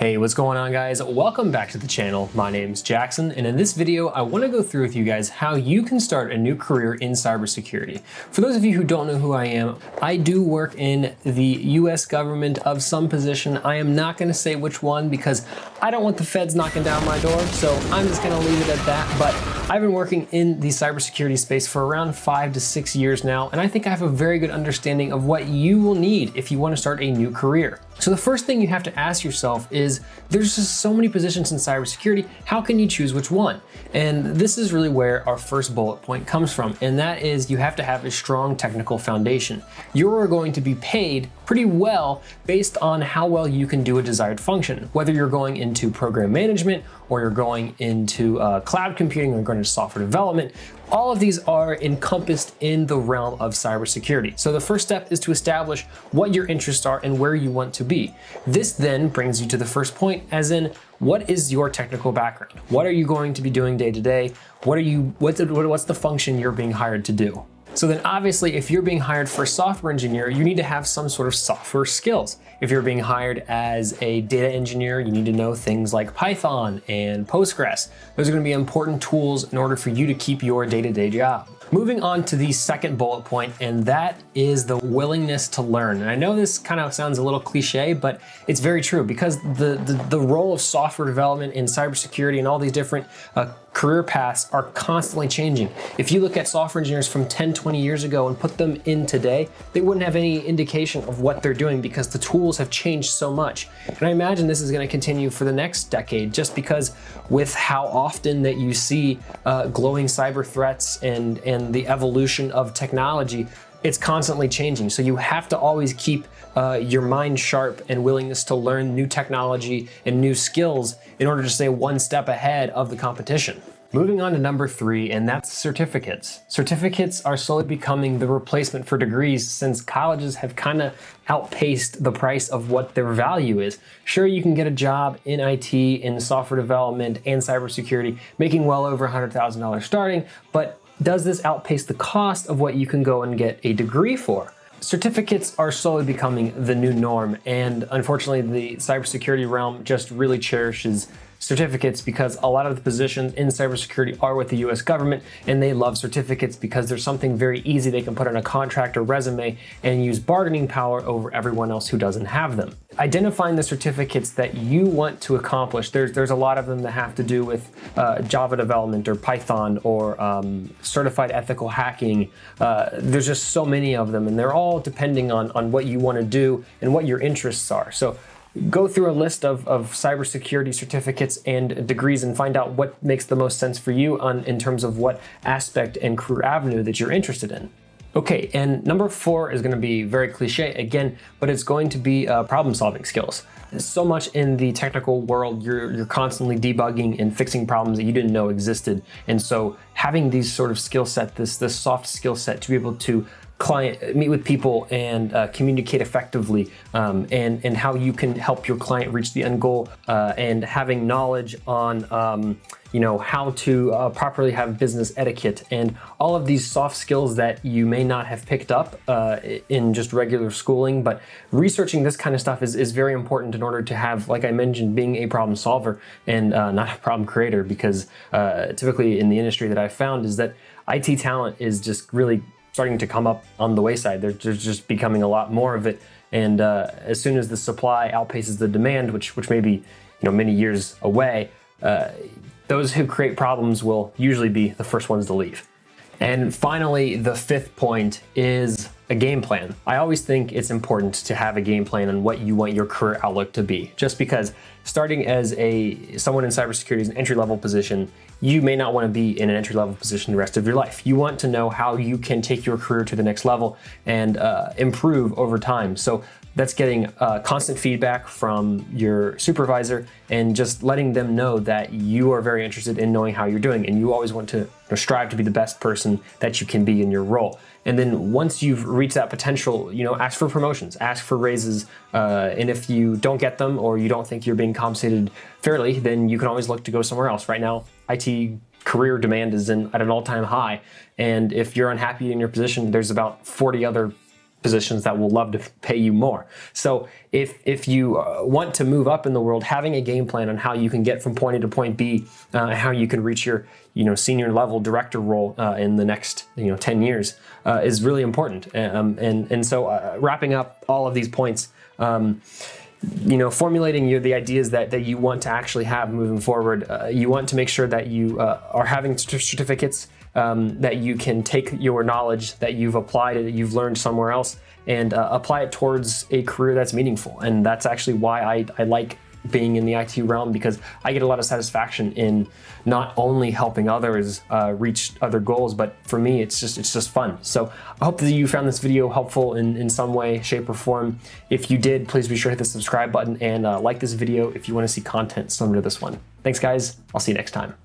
Hey, what's going on, guys? Welcome back to the channel. My name's Jackson, and in this video, I want to go through with you guys how you can start a new career in cybersecurity. For those of you who don't know who I am, I do work in the US government of some position. I am not going to say which one because I don't want the feds knocking down my door, so I'm just going to leave it at that. But I've been working in the cybersecurity space for around 5 to 6 years now, and I think I have a very good understanding of what you will need if you want to start a new career. So the first thing you have to ask yourself is, there's just so many positions in cybersecurity, how can you choose which one? And this is really where our first bullet point comes from, and that is you have to have a strong technical foundation. You're going to be paid pretty well based on how well you can do a desired function, whether you're going into program management or you're going into cloud computing or going into software development. All of these are encompassed in the realm of cybersecurity. So the first step is to establish what your interests are and where you want to be. This then brings you to the first point, as in, what is your technical background? What are you going to be doing day to day? What's the function you're being hired to do? So then obviously, if you're being hired for a software engineer, you need to have some sort of software skills. If you're being hired as a data engineer, you need to know things like Python and Postgres. Those are going to be important tools in order for you to keep your day-to-day job. Moving on to the second bullet point, and that is the willingness to learn. And I know this kind of sounds a little cliche, but it's very true, because the role of software development in cybersecurity and all these different career paths are constantly changing. If you look at software engineers from 10, 20 years ago and put them in today, they wouldn't have any indication of what they're doing because the tools have changed so much. And I imagine this is going to continue for the next decade, just because with how often that you see glowing cyber threats and the evolution of technology, it's constantly changing. So you have to always keep your mind sharp and willingness to learn new technology and new skills in order to stay one step ahead of the competition. Moving on to number 3, and that's certificates. Certificates are slowly becoming the replacement for degrees, since colleges have kind of outpaced the price of what their value is. Sure, you can get a job in IT, in software development, and cybersecurity, making well over $100,000 starting, but does this outpace the cost of what you can go and get a degree for? Certificates are slowly becoming the new norm, and unfortunately the cybersecurity realm just really cherishes certificates because a lot of the positions in cybersecurity are with the US government, and they love certificates because there's something very easy they can put on a contract or resume and use bargaining power over everyone else who doesn't have them. Identifying the certificates that you want to accomplish, there's a lot of them that have to do with Java development or Python or certified ethical hacking. There's just so many of them, and they're all depending on what you want to do and what your interests are. So go through a list of cybersecurity certificates and degrees and find out what makes the most sense for you in terms of what aspect and career avenue that you're interested in. Okay, and number 4 is going to be very cliche again, but it's going to be problem-solving skills. So much in the technical world, you're constantly debugging and fixing problems that you didn't know existed, and so having these sort of skill set, this soft skill set to be able to meet with people and communicate effectively, and how you can help your client reach the end goal, and having knowledge on how to properly have business etiquette, and all of these soft skills that you may not have picked up in just regular schooling. But researching this kind of stuff is very important in order to have, like I mentioned, being a problem solver and not a problem creator, because typically in the industry that I've found is that IT talent is just really starting to come up on the wayside. There's just becoming a lot more of it, and as soon as the supply outpaces the demand, which may be many years away, those who create problems will usually be the first ones to leave. And finally, the 5th point is a game plan. I always think it's important to have a game plan on what you want your career outlook to be, just because starting as someone in cybersecurity is an entry-level position, you may not want to be in an entry-level position the rest of your life. You want to know how you can take your career to the next level and improve over time. So that's getting constant feedback from your supervisor and just letting them know that you are very interested in knowing how you're doing, and you always want to strive to be the best person that you can be in your role. And then once you've reached that potential, ask for promotions, ask for raises, and if you don't get them or you don't think you're being compensated fairly, then you can always look to go somewhere else. Right now, IT career demand is at an all-time high, and if you're unhappy in your position, there's about 40 other positions that will love to pay you more. So if you want to move up in the world, having a game plan on how you can get from point A to point B, how you can reach your senior level director role in the next 10 years is really important. And so wrapping up all of these points, formulating the ideas that you want to actually have moving forward. You want to make sure that you are having certificates, that you can take your knowledge that you've applied, that you've learned somewhere else, and apply it towards a career that's meaningful. And that's actually why I like being in the IT realm, because I get a lot of satisfaction in not only helping others reach other goals, but for me, it's just fun. So I hope that you found this video helpful in some way, shape, or form. If you did, please be sure to hit the subscribe button and like this video if you want to see content similar to this one. Thanks, guys. I'll see you next time.